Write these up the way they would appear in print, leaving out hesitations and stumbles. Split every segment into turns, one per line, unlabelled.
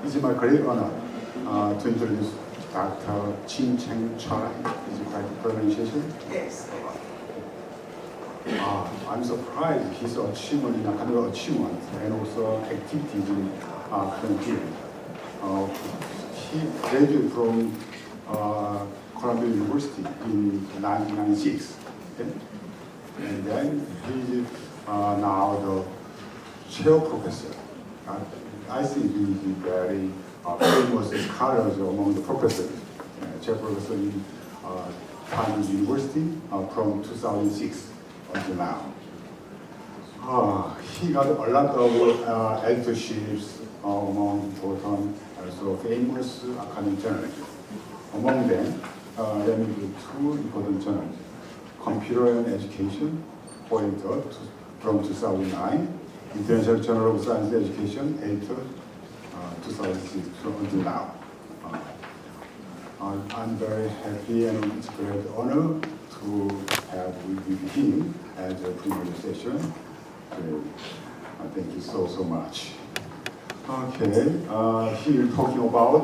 It's my great honor to introduce Dr. Jin Cheng Choi. Is it right pronunciation?
Yes.
I'm surprised his achievement in academic achievement and also activities in current field. He graduated from Columbia University in 1996, okay? And then he's now the chair professor. I think he's very famous scholars among the professors. Chair professor in Columbia University from 2006 until now. He got a lot of editorships among important, also famous academic journals. Among them, let me give two important journals: Computer and Education, editor from 2009, International Journal of Science and Education, editor 2006 until now. I'm very happy and it's a great honor to have with him as a premier session. Thank you so much. Okay, here talking about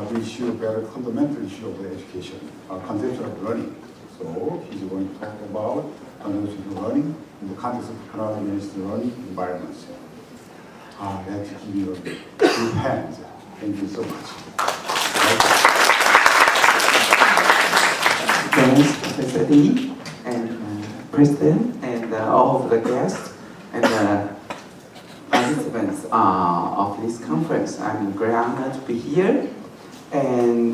the issue, very fundamental issue of the education, conception of learning. So he's going to talk about conception of learning in the context of economic-based learning environments. Let's give you a big hand. Thank you so much.
Thanks, Professor Lee, and President, and all of the guests and participants of this conference. I'm very honored to be here. And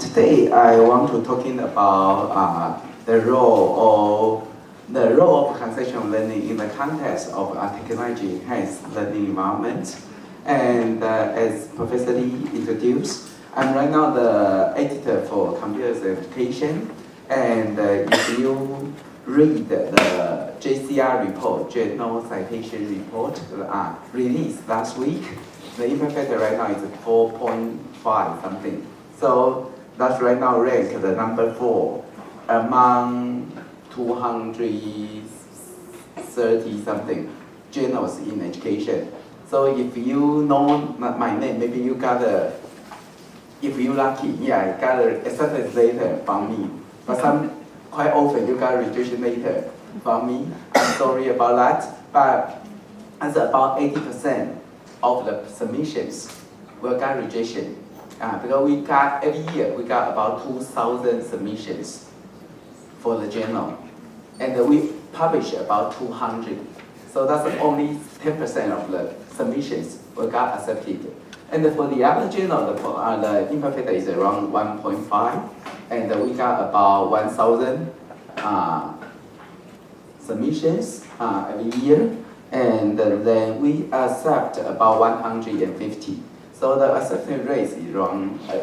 today I want to talking about the role of conceptual learning in the context of technology-enhanced learning environment. And as Professor Lee introduced, I'm right now the editor for Computer Education. And if you read the JCR report, Journal Citation Report, released last week, the impact factor right now is 4.5 something. So that's right now ranked the number 4 among 230 something journals in education. So if you know my name, maybe you got if you're lucky, yeah, got a acceptance letter from me. But quite often you got a rejection letter from me. I'm sorry about that. But as about 80% of the submissions will got rejection. Because we got, every year, we got about 2,000 submissions for the journal. And we publish about 200. So that's only 10% of the submissions will got accepted. And for the other journal, the impact factor is around 1.5. And we got about 1,000 submissions every year. And then we accept about 150. So the acceptance rate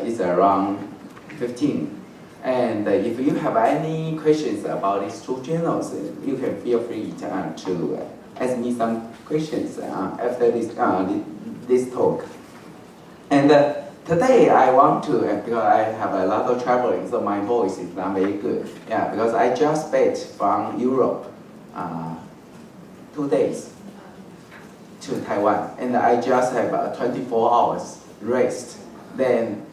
is around 15. And if you have any questions about these two journals, you can feel free to ask me some questions after this talk. And today I want to, because I have a lot of traveling, so my voice is not very good. Yeah, because I just back from Europe 2 days to Taiwan, and I just have 24 hours rest. Then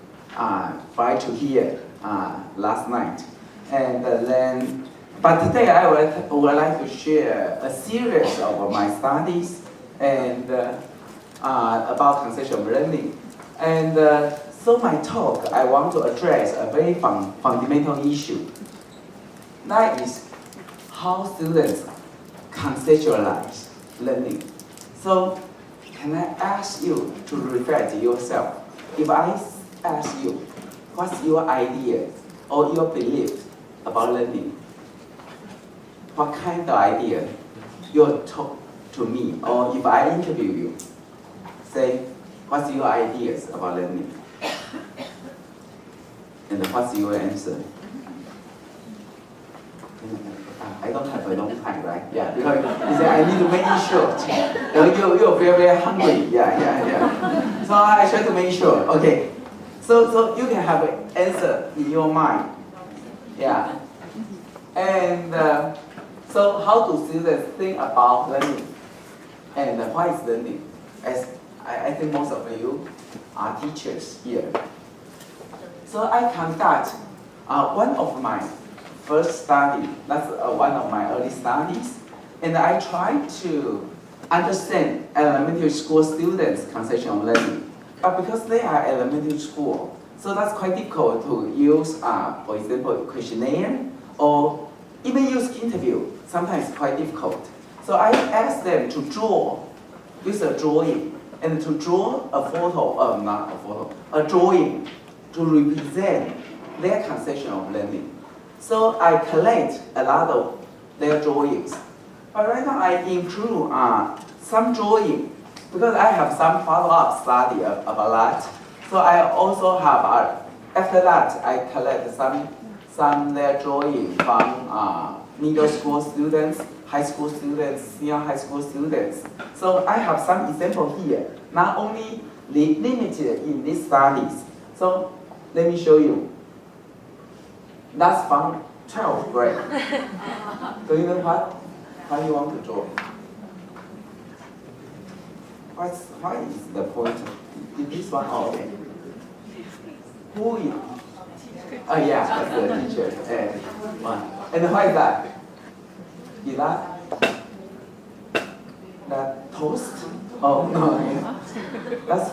fly to here last night, and but today I would like to share a series of my studies and about conceptual learning. And so my talk, I want to address a very fundamental issue. That is how students conceptualize learning. So can I ask you to reflect yourself? If I ask you, what's your idea or your belief about learning? What kind of idea you'll talk to me? Or if I interview you, say, what's your ideas about learning? And what's your answer? I don't have a long time, right? Yeah, because you say I need to make it short. You're very hungry. Yeah. So I try to make sure. Okay. So you can have an answer in your mind. Yeah. And so how do students think about learning? And what is learning? As I think most of you are teachers here. So I conduct one of my first study, that's one of my early studies, and I try to understand elementary school students' conception of learning. But because they are elementary school, so that's quite difficult to use, for example, questionnaire or even use interview. Sometimes quite difficult. So I asked them to draw, use a drawing, and to draw a photo, not a photo, a drawing to represent their conception of learning. So I collect a lot of their drawings. But right now I include some drawing because I have some follow-up study about that. So I also have, after that, I collect some their drawing from middle school students, high school students, senior high school students. So I have some example here, not only limited in these studies. So let me show you. That's from 12th grade. Do you know what you want to draw? What is the point? This one? Oh, okay. Who is? Oh yeah, that's the teacher. One. And what is that? Is that toast? Oh no, yeah. That's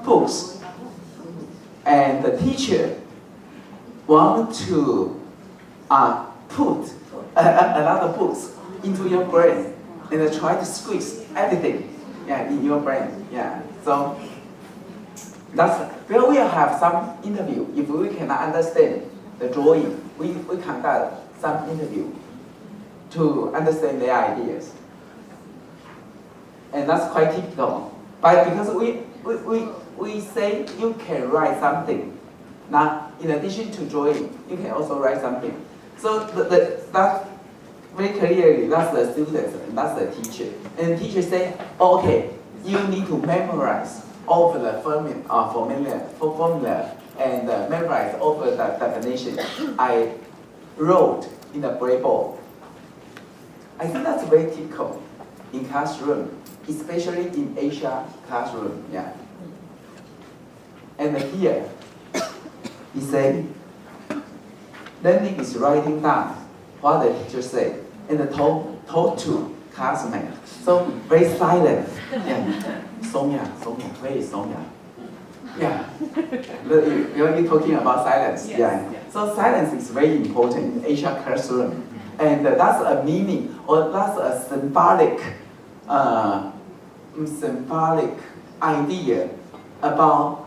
books. And the teacher want to put a lot of books into your brain and try to squeeze everything in your brain. Yeah. So that's we will have some interview. If we cannot understand the drawing, we conduct some interview to understand their ideas. And that's quite typical. But because we say you can write something. Now, in addition to drawing, you can also write something. So that's very clearly, that's the students and that's the teacher. And the teacher say, okay, you need to memorize all of the formula and memorize all of the definition I wrote in the blackboard. I think that's very typical in classroom, especially in Asia classroom. Yeah. And here, he said, learning is writing down what the teacher said and told to classmates. So very silent. Yeah. Sonia, where is Sonia? Yeah. You're talking about silence.
Yes.
Yeah. So silence is very important in Asia classroom. And that's a meaning, or that's a symbolic idea about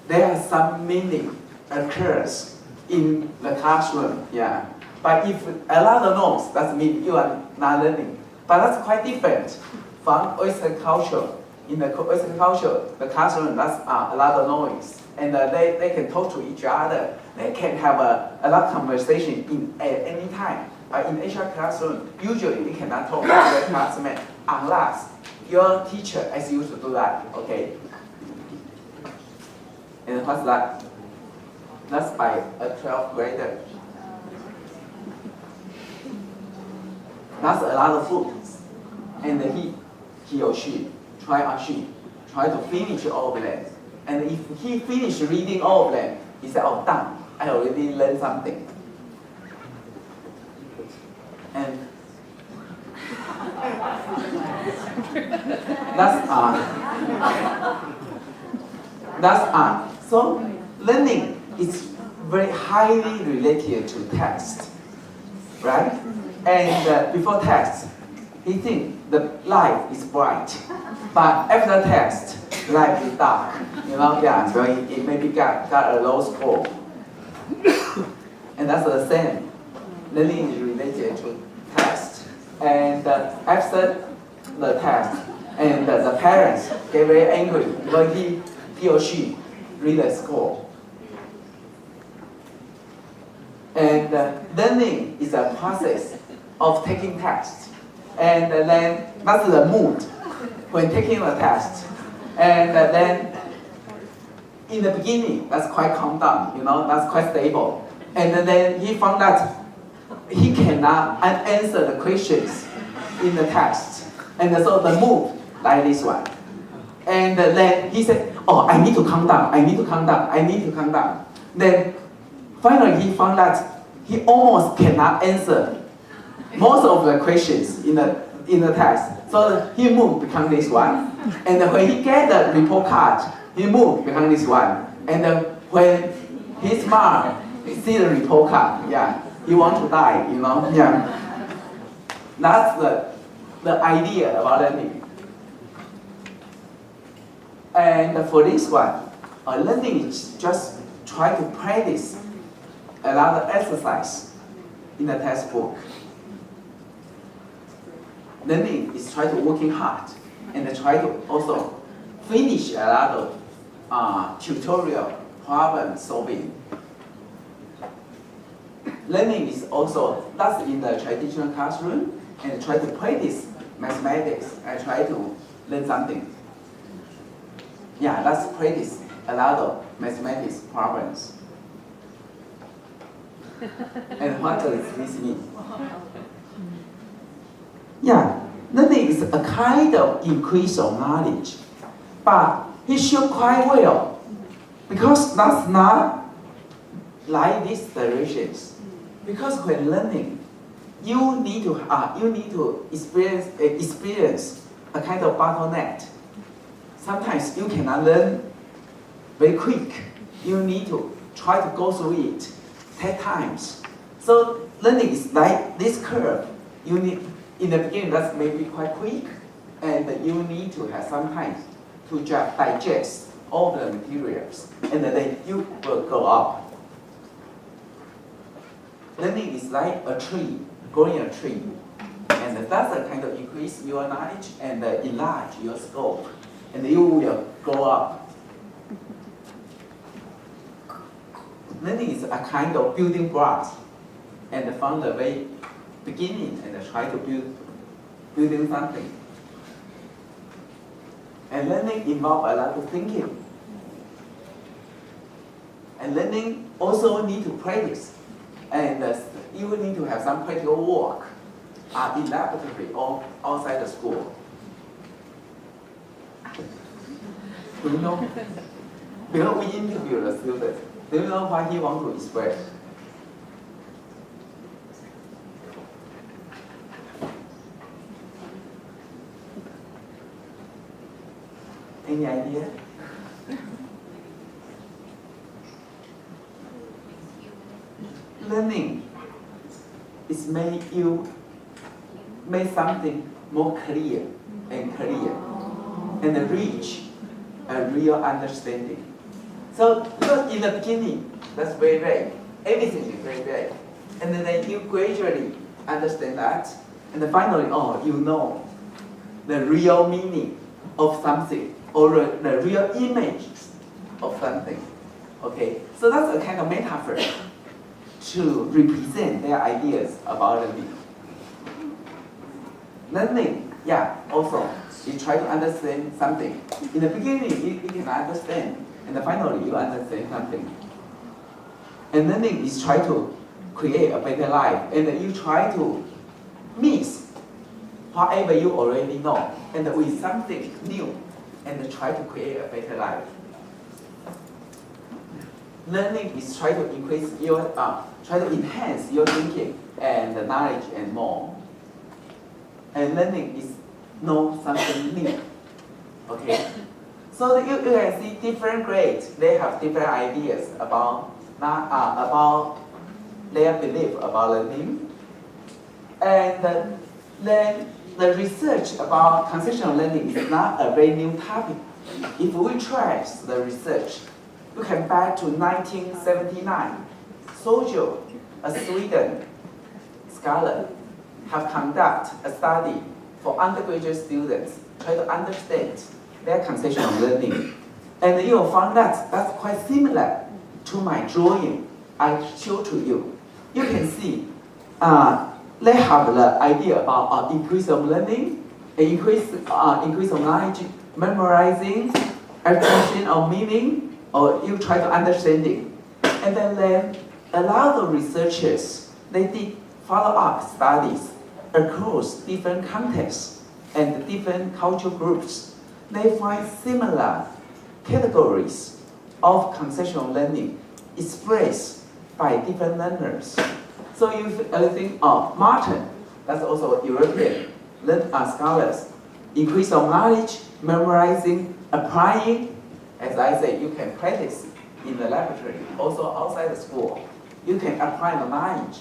there are some meaning occurs in the classroom. Yeah. But if a lot of noise, that means you are not learning. But that's quite different from Western culture. In the Western culture, the classroom, that's a lot of noise. And they can talk to each other. They can have a lot of conversation at any time. In Asian classroom, usually we cannot talk to the classmate unless your teacher asks you to do that. Okay. And what's that? That's by a 12th grader. That's a lot of food. And he or she try to finish all of them. And if he finished reading all of them, he said, oh, done. I already learned something. And so learning is very highly related to text, right? And before text, he thinks the light is bright, but after text, light is dark. Yeah. So it maybe got a low score, and that's the same. Learning is related to text, and after the text, and the parents get very angry because he or she read the score. And learning is a process of taking text, and then that's the mood when taking the test, and then in the beginning that's quite calm down, that's quite stable, and then he found that he cannot answer the questions in the text, and so the mood like this one. And then he said, oh, I need to calm down, I need to calm down, I need to calm down. Then finally he found that he almost cannot answer most of the questions in the test. So he moved become this one. And when he get the report card, he moved become this one. And when his mom see the report card, yeah, he want to die, you know, yeah. That's the idea about learning. And for this one, learning is just try to practice a lot of exercise in the textbook. Learning is try to working hard and try to also finish a lot of tutorial problem solving. Learning is also, that's in the traditional classroom, and try to practice mathematics and try to learn something. Yeah, let's practice a lot of mathematics problems. And what does this mean? Yeah, learning is a kind of increase of knowledge, but he should quite well, because that's not like these directions. Because when learning, you need to experience a kind of bottleneck. Sometimes you cannot learn very quick. You need to try to go through it, take times. So learning is like this curve. You need, in the beginning, that's maybe quite quick, and you need to have some time to digest all the materials, and then you will go up. Learning is like a tree, growing a tree, and that's a kind of increase your knowledge and enlarge your scope, and you will grow up. Learning is a kind of building blocks, and from the very beginning, and try to building something. And learning involves a lot of thinking. And learning also need to practice. And you will need to have some practical work in laboratory or outside the school. Do you know? Because we interview the student, do you know what he wants to express? Any idea? Learning is make something more clear and reach a real understanding. So because in the beginning, that's very vague. Everything is very vague. And then you gradually understand that. And then finally, you know the real meaning of something or the real image of something. Okay, so that's a kind of metaphor to represent their ideas about learning. Learning, yeah, also, you try to understand something. In the beginning, you can understand, and then finally, you understand something. And learning is try to create a better life, and you try to mix whatever you already know, and with something new, and try to create a better life. Learning is try to increase your, try to enhance your thinking and knowledge and more. And learning is know something new. Okay, so you can see different grades. They have different ideas about their belief about learning, and then the research about conceptual learning is not a very new topic. If we trace the research, you can back to 1979. Sojo, a Sweden scholar, have conducted a study for undergraduate students, try to understand their conception of learning. And you will find that that's quite similar to my drawing I showed to you. You can see they have the idea about increase of learning, increase of knowledge, memorizing, apprehension of meaning, or you try to understanding. And then a lot of researchers, they did follow-up studies across different contexts and different cultural groups. they find similar categories of conceptual learning expressed by different learners. So you think, oh, Martin, that's also European scholars, increase of knowledge, memorizing, applying. As I say, you can practice in the laboratory, also outside the school. You can apply the knowledge,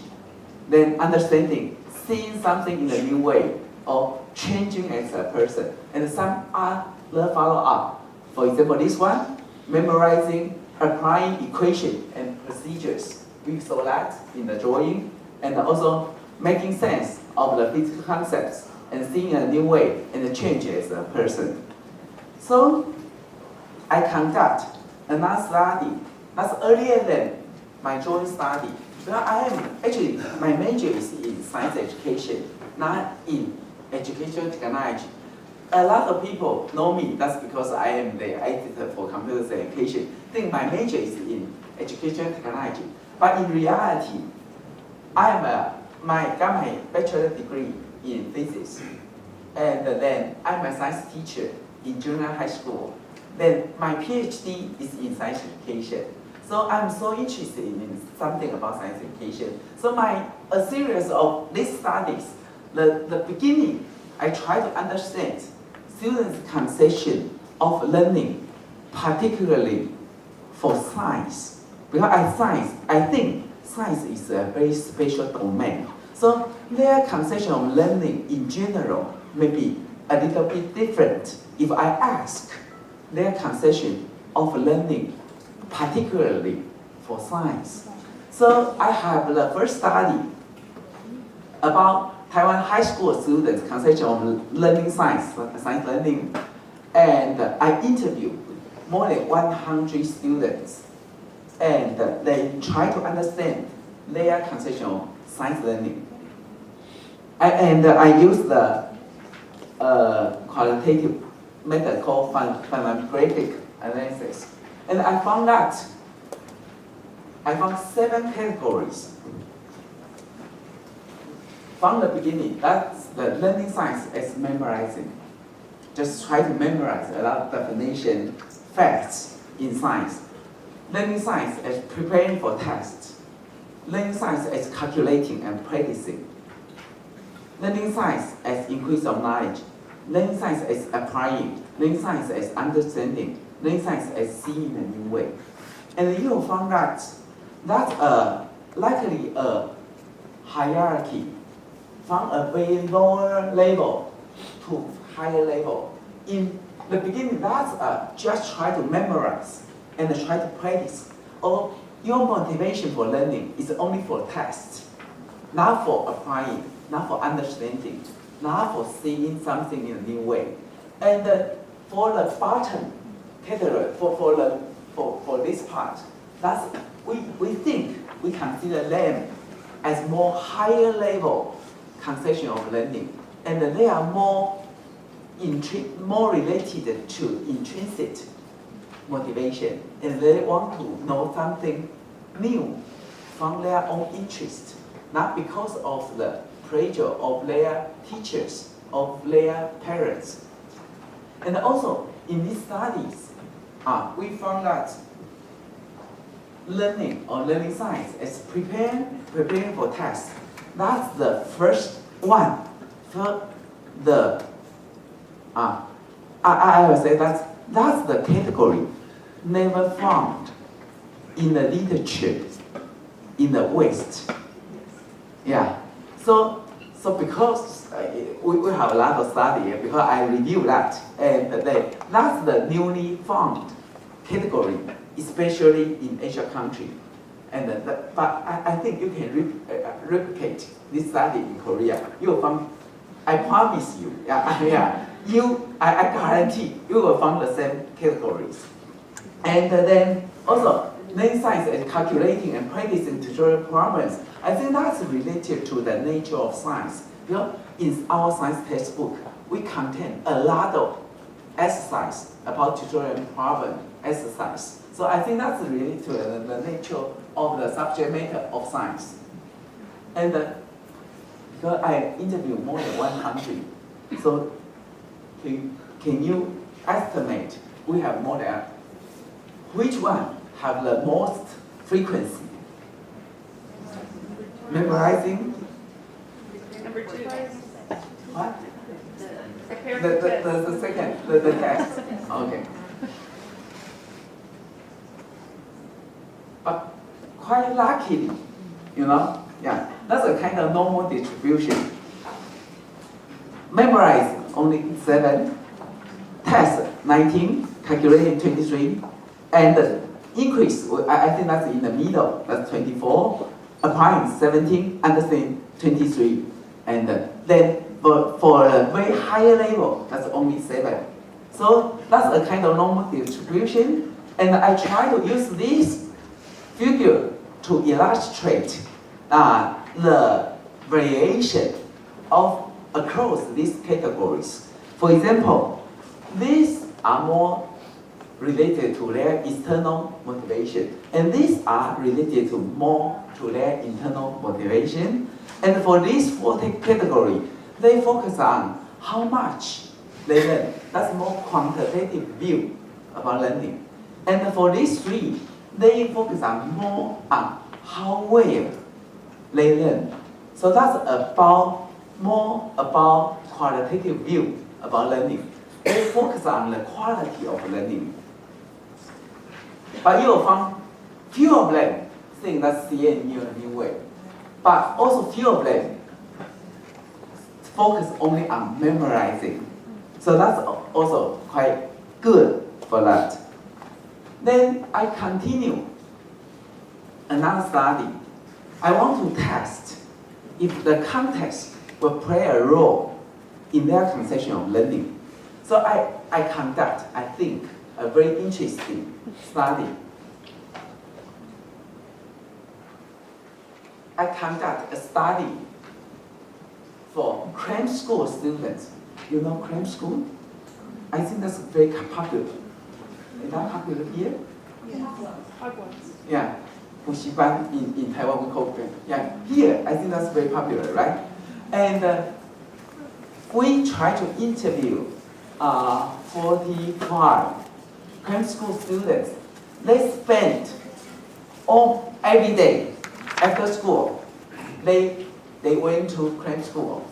then understanding, seeing something in a new way, or changing as a person. And some other follow-up. For example, this one, memorizing, applying equation and procedures. We saw that in the drawing, and also making sense of the physical concepts and seeing a new way and change as a person. So I conduct another study that's earlier than my joint study. Because my major is in science education, not in educational technology. A lot of people know me, that's because I am the editor for computer education. I think my major is in educational technology. But in reality, I got my bachelor degree in physics. And then I'm a science teacher in junior high school. Then my PhD is in science education. So I'm so interested in something about science education. So a series of these studies, the beginning, I try to understand students' conception of learning, particularly for science. Because I think science is a very special domain. So their conception of learning in general may be a little bit different if I ask their conception of learning, particularly for science. So I have the first study about Taiwan high school students' conception of learning science learning, and I interviewed more than 100 students, and they try to understand their conception of science learning. And I use the qualitative method called phonographic analysis. And I found 7 categories. From the beginning, that's the learning science as memorizing. Just try to memorize a lot of definition, facts in science. Learning science as preparing for tests. Learning science as calculating and practicing. Learning science as increase of knowledge. Learning science as applying. Learning science as understanding. Learning science as seeing in a new way. And you will find that's likely a hierarchy from a very lower level to higher level. In the beginning, that's just try to memorize and try to practice. Or your motivation for learning is only for tests, not for applying, not for understanding, not for seeing something in a new way. And for the bottom category, for this part, we think we consider them as more higher level conception of learning, and they are more related to intrinsic motivation, and they want to know something new from their own interest, not because of the pressure of their teachers, of their parents. And also, in these studies, we found that learning or learning science is preparing for tests. That's the first one. For the I will say that's the category never found in the literature in the West. Yeah. So because we have a lot of study, because I reviewed that, and that's the newly found category, especially in Asian country. And but I think you can replicate this study in Korea. You will find, I promise you, I guarantee you will find the same categories. And then also, learning science and calculating and practicing tutorial problems. I think that's related to the nature of science. Because in our science textbook, we contain a lot of exercise about tutorial problem exercise. So I think that's related to the nature of the subject matter of science. And because I interviewed more than 100, so can you estimate we have more than which one have the most frequency? Memorizing?
Number 2.
What?
Prepare
The
for test.
second, the test. Okay. But quite luckily, yeah, that's a kind of normal distribution. Memorize only 7, test 19, calculating 23, and increase, I think that's in the middle, that's 24, applying 17, understanding 23, and then for a very higher level, that's only 7. So that's a kind of normal distribution, and I try to use this figure to illustrate the variation of across these categories. For example, these are more related to their external motivation, and these are related to more to their internal motivation. And for these 4 categories, they focus on how much they learn. That's more quantitative view about learning. And for these 3, they focus on more on how well they learn. So that's more about qualitative view about learning. They focus on the quality of learning. But you will find few of them think that CA in a new way. But also few of them focus only on memorizing. So that's also quite good for that. Then I continue another study. I want to test if the context will play a role in their conception of learning. So I conduct, I think, a very interesting study. I conduct a study for cram school students. You know cram school? I think that's very popular. Is that popular here? Yeah. 补习班 in Taiwan we call cram. Yeah. Here, I think that's very popular, right? And we try to interview 45 cram school students. They spent every day after school. They went to cram school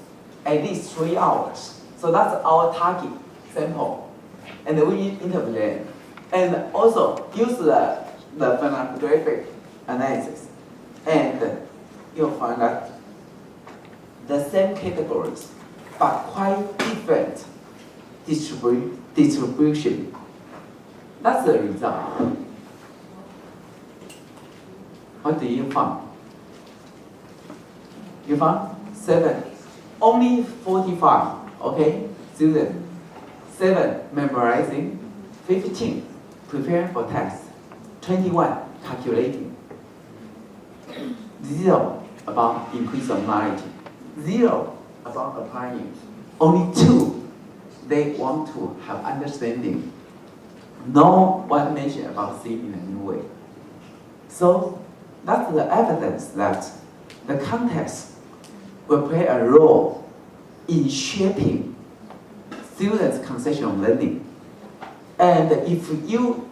at least 3 hours. So that's our target sample. And we interview them. And also use the phonographic analysis. And you'll find that the same categories, but quite different distribution. That's the result. What do you find? You found 7. Only 45, okay, students. 7 memorizing, 15 preparing for test, 21 calculating. 0 about increase of knowledge, 0 about applying. Only 2 they want to have understanding. No one mentioned about seeing in a new way. So that's the evidence that the context will play a role in shaping students' conception of learning. And if you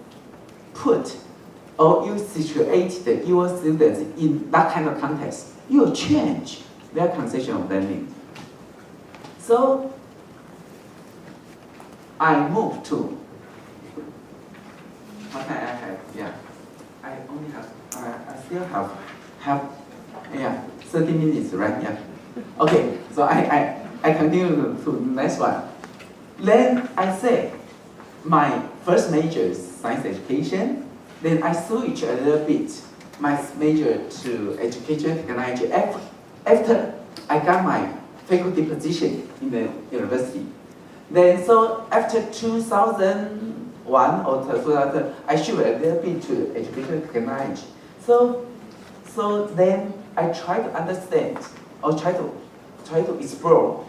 put or you situate your students in that kind of context, you will change their conception of learning. So I move to what can I have? Yeah, I only have. I still have 30 minutes, right? Yeah. Okay, so I continue to the next one. Then I say my first major is science education. Then I switch a little bit my major to education technology after I got my faculty position in the university. Then so after 2001 or 2000, I shift a little bit to education technology. So then I try to understand or try to explore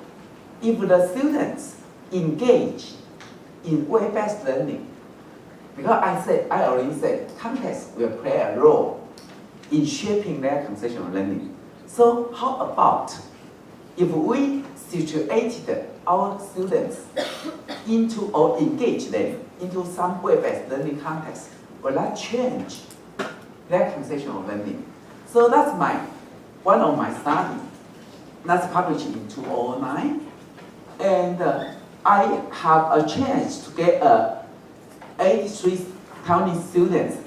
if the students engage in web-based learning. Because I already said context will play a role in shaping their conception of learning. So how about if we situated our students into or engage them into some web-based learning context, will that change their conception of learning? So that's one of my study that's published in 2009. And I have a chance to get 83,000 students.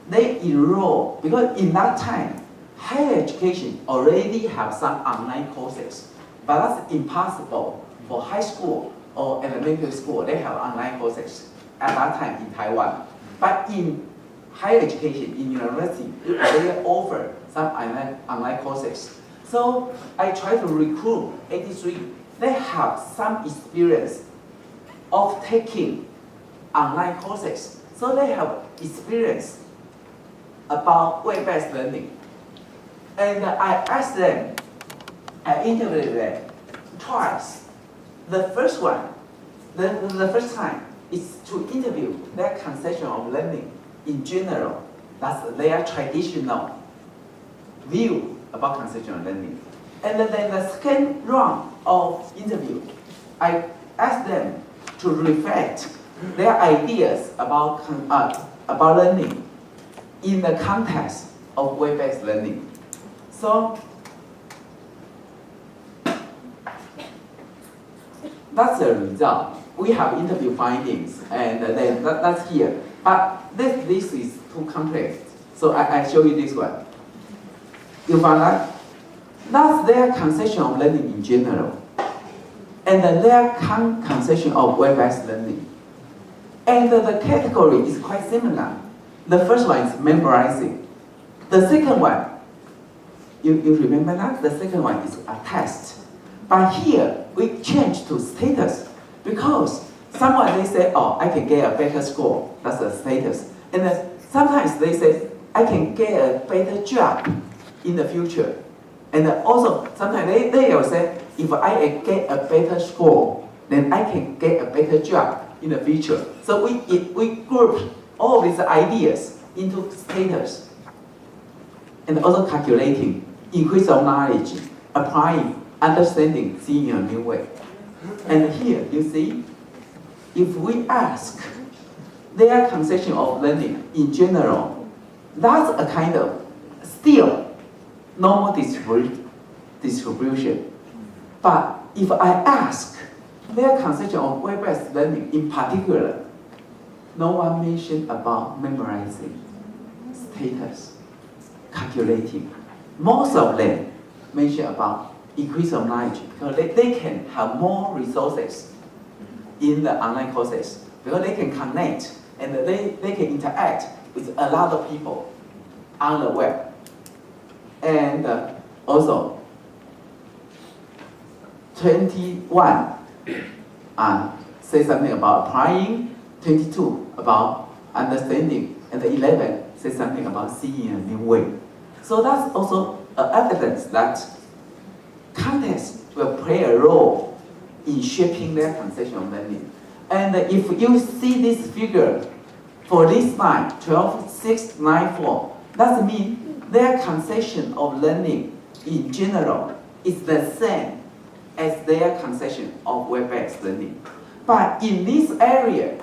They enroll, because in that time, higher education already have some online courses, but that's impossible for high school or elementary school. They have online courses at that time in Taiwan. But in higher education, in university, they offer some online courses. So I try to recruit 83. They have some experience of taking online courses. So they have experience about web-based learning. And I asked them, I interviewed them twice. The first one, the first time is to interview their conception of learning in general. That's their traditional view about conception of learning. And then the second round of interview, I asked them to reflect their ideas about learning in the context of web-based learning. So that's the result. We have interview findings, and then that's here. But this is too complex, so I show you this one. You found that? That's their conception of learning in general, and then their conception of web-based learning. And the category is quite similar. The first one is memorizing. The second one, you remember that? The second one is a test. But here, we change to status, because someone they say, oh, I can get a better score. That's a status. And then sometimes they say, I can get a better job in the future. And also, sometimes they will say, if I get a better score, then I can get a better job in the future. So we group all these ideas into status. And also calculating, increase of knowledge, applying, understanding, seeing in a new way. And here, you see, if we ask their conception of learning in general, that's a kind of still normal distribution. But if I ask their conception of web-based learning in particular, no one mentioned about memorizing, status, calculating. Most of them mention about increase of knowledge, because they can have more resources in the online courses, because they can connect and they can interact with a lot of people on the web. And also, 21 say something about applying, 22 about understanding, and 11 say something about seeing in a new way. So that's also evidence that context will play a role in shaping their conception of learning. And if you see this figure for this line, 12, 6, 9, 4, that means their conception of learning in general is the same as their conception of web-based learning. But in this area,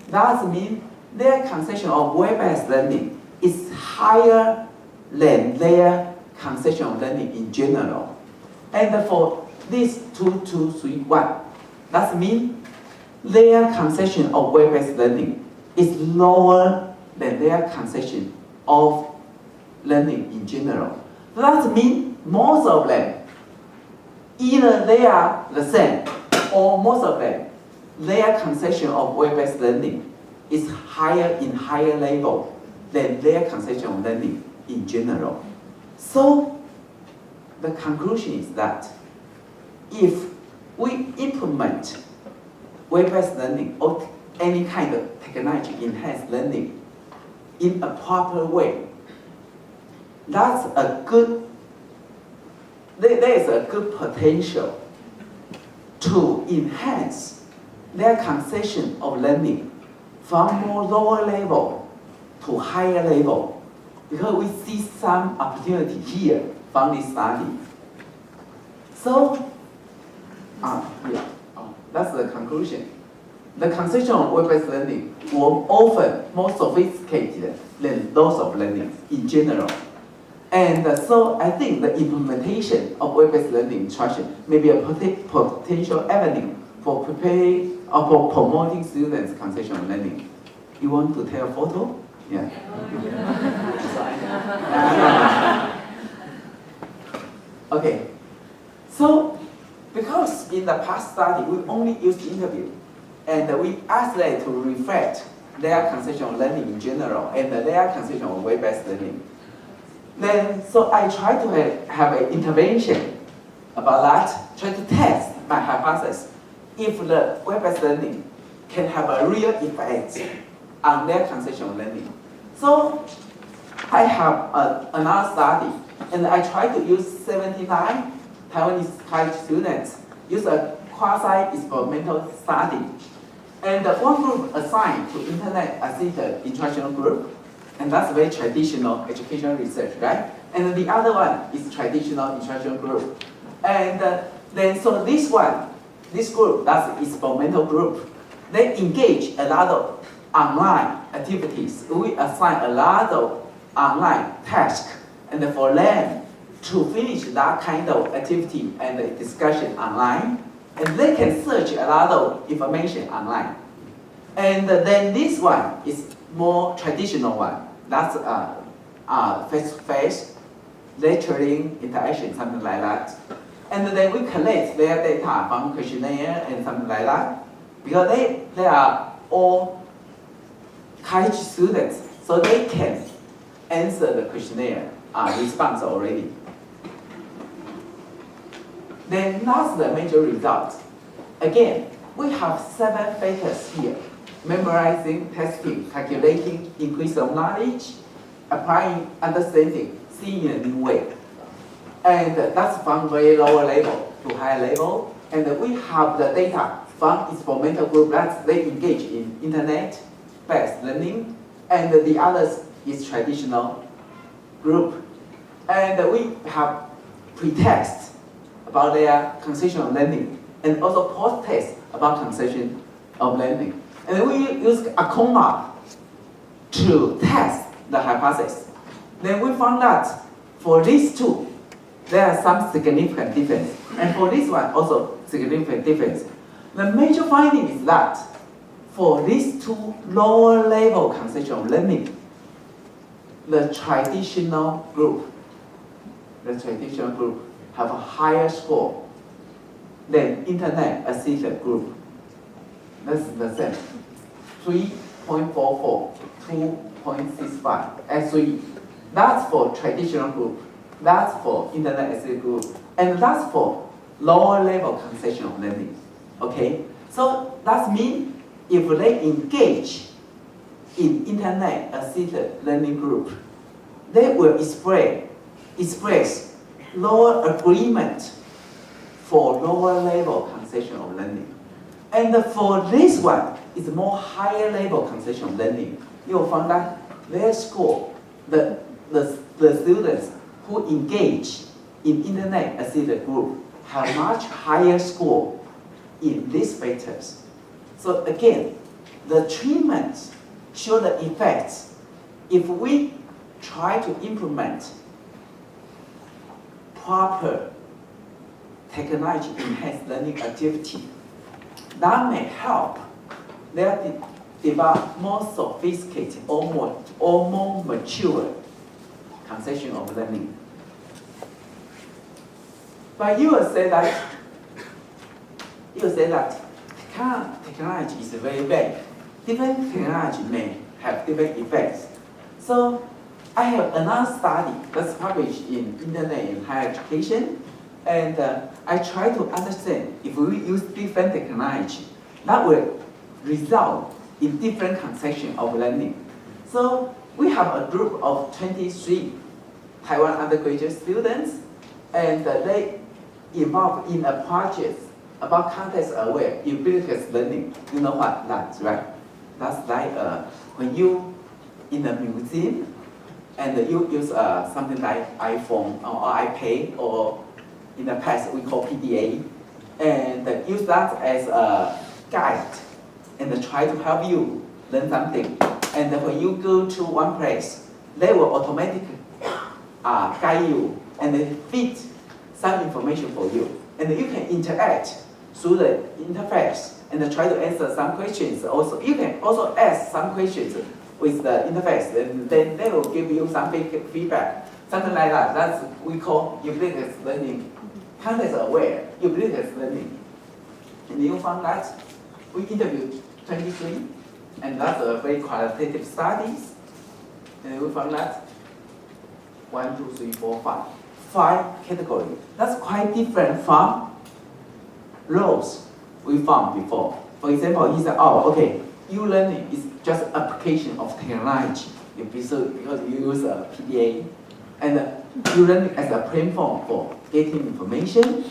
that means their conception of web-based learning is higher than their conception of learning in general. And for this 2, 2, 3, 1, that means their conception of web-based learning is lower than their conception of learning in general. That means most of them, either they are the same, or most of them, their conception of web-based learning is higher in higher level than their conception of learning in general. So the conclusion is that if we implement web-based learning or any kind of technology-enhanced learning in a proper way, that's a good, there is a good potential to enhance their conception of learning from more lower level to higher level, because we see some opportunity here from this study. So, That's the conclusion. The conceptual web-based learning were often more sophisticated than those of learning in general. And so I think the implementation of web-based learning instruction may be a potential avenue for preparing or for promoting students' conceptual learning. You want to take a photo? Yeah. Okay. So, because in the past study we only used interview, and we asked them to reflect their conceptual learning in general and their conceptual web-based learning. Then, so I try to have an intervention about that, try to test my hypothesis if the web-based learning can have a real effect on their conceptual learning. So I have another study, and I try to use 79 Taiwanese college students, use a quasi-experimental study. And one group assigned to internet-assisted instructional group, and that's very traditional educational research, right? And the other one is traditional instructional group. And then, so this group, that's the experimental group, they engage a lot of online activities. We assign a lot of online tasks, and for them to finish that kind of activity and discussion online, and they can search a lot of information online. And then this one is more traditional one. That's face-to-face lecturing, interaction, something like that. And then we collect their data from questionnaire and something like that. Because they are all college students, so they can answer the questionnaire response already. Then that's the major result. Again, we have 7 factors here: memorizing, testing, calculating, increase of knowledge, applying, understanding, seeing in a new way. And that's from very lower level to higher level. And we have the data from experimental group that they engage in internet-based learning, and the others is traditional group. And we have pre-test about their conceptual learning, and also post-test about conception of learning. And we use a comma to test the hypothesis. Then we found that for these two, there are some significant difference. And for this one, also significant difference. The major finding is that for these two lower level conceptual learning, the traditional group have a higher score than internet-assisted group. That's the same. 3.44, 2.65, and 3. That's for traditional group. That's for internet-assisted group. And that's for lower level conceptual learning. Okay? So that means if they engage in internet-assisted learning group, they will express lower agreement for lower level conceptual learning. And for this one, it's more higher level conceptual learning. You will find that their score, the students who engage in internet-assisted group have much higher score in these factors. So again, the treatments show the effects if we try to implement proper technology-enhanced learning activity. That may help them develop more sophisticated or more mature conception of learning. But you will say that technology is very bad. Different technology may have different effects. So I have another study that's published in Internet and Higher Education, and I try to understand if we use different technology, that will result in different conception of learning. So we have a group of 23 Taiwan undergraduate students, and they involved in a project about context-aware, ubiquitous learning. You know what that's right? That's like when you in a museum and you use something like iPhone or iPad, or in the past we call PDA, and use that as a guide and try to help you learn something. And when you go to one place, they will automatically guide you and feed some information for you. And you can interact through the interface and try to answer some questions. Also, you can also ask some questions with the interface, and then they will give you some feedback. Something like that. That's we call ubiquitous learning. Context aware, ubiquitous learning. And you found that we interviewed 23, and that's a very qualitative studies. And we found that 1, 2, 3, 4, 5. 5 categories. That's quite different from roles we found before. For example, he said, oh, okay, e-learning is just application of technology. Because you use a PDA. And e-learning as a platform for getting information,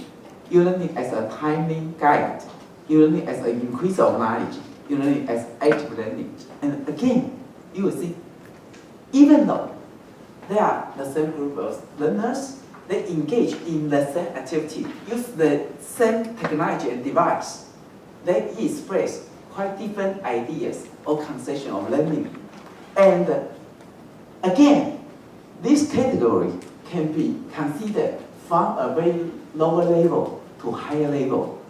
e-learning as a timely guide, e-learning as an increase of knowledge, e-learning as active learning. And again, you will see, even though they are the same group of learners, they engage in the same activity, use the same technology and device. They express quite different ideas or conception of learning. And again, this category can be considered from a very lower level to higher level.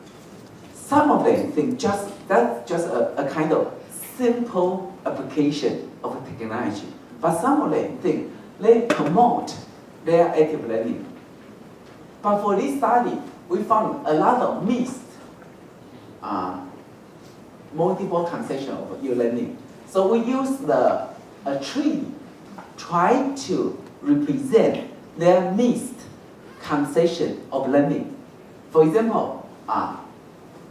Some of them think that's just a kind of simple application of technology. But some of them think they promote their active learning. But for this study, we found a lot of mixed multiple conception of e-learning. So we use a tree, try to represent their mixed conception of learning. For example,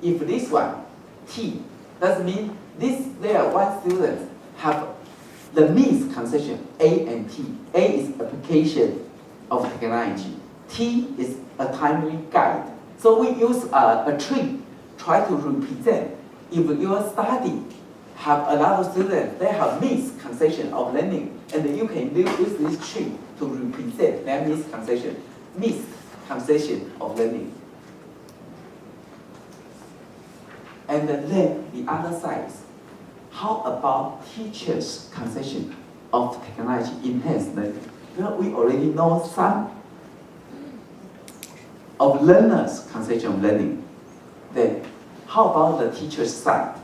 if this one, T, that means there one student have the mixed conception, A and T. A is application of technology. T is a timely guide. So we use a tree, try to represent. If your study have a lot of students, they have mixed conception of learning, and you can use this tree to represent their mixed conception of learning. And then the other side, how about teachers' conception of technology enhanced learning? Well, we already know some of learners' conception of learning. Then, how about the teacher's side?